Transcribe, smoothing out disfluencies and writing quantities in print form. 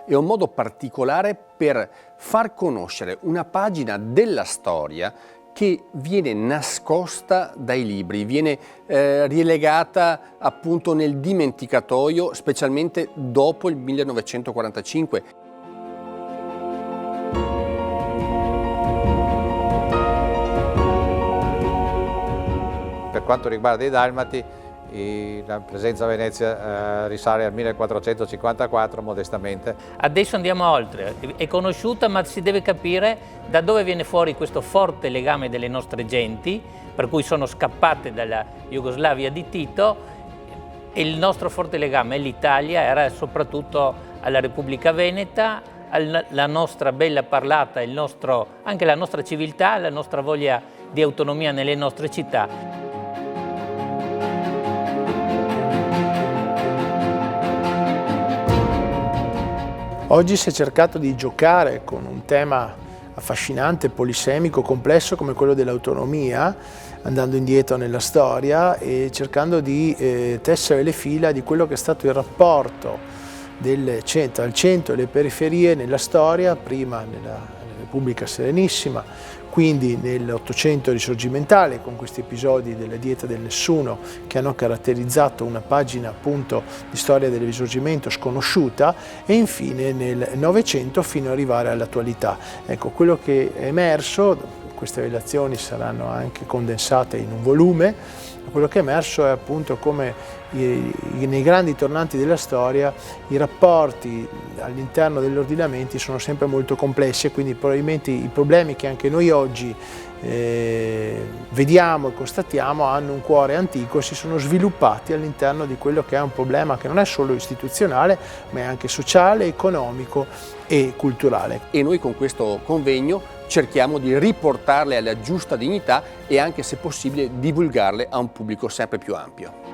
è un modo particolare per far conoscere una pagina della storia che viene nascosta dai libri, viene relegata appunto nel dimenticatoio, specialmente dopo il 1945. Per quanto riguarda i dalmati, la presenza a Venezia risale al 1454 modestamente. Adesso andiamo oltre, è conosciuta ma si deve capire da dove viene fuori questo forte legame delle nostre genti, per cui sono scappate dalla Jugoslavia di Tito, e il nostro forte legame all'Italia era soprattutto alla Repubblica Veneta, alla nostra bella parlata, anche la nostra civiltà, la nostra voglia di autonomia nelle nostre città. Oggi si è cercato di giocare con un tema affascinante, polisemico, complesso come quello dell'autonomia, andando indietro nella storia e cercando di tessere le fila di quello che è stato il rapporto tra il centro e le periferie nella storia, prima nella Repubblica Serenissima, quindi nell'Ottocento risorgimentale, con questi episodi della Dieta del Nessuno che hanno caratterizzato una pagina appunto di storia del Risorgimento sconosciuta, e infine nel Novecento fino ad arrivare all'attualità. Ecco, quello che è emerso, queste relazioni saranno anche condensate in un volume, quello che è emerso è appunto come nei grandi tornanti della storia i rapporti all'interno degli ordinamenti sono sempre molto complessi, e quindi probabilmente i problemi che anche noi oggi vediamo e constatiamo hanno un cuore antico e si sono sviluppati all'interno di quello che è un problema che non è solo istituzionale ma è anche sociale, economico e culturale. E noi con questo convegno cerchiamo di riportarle alla giusta dignità e anche, se possibile, divulgarle a un pubblico sempre più ampio.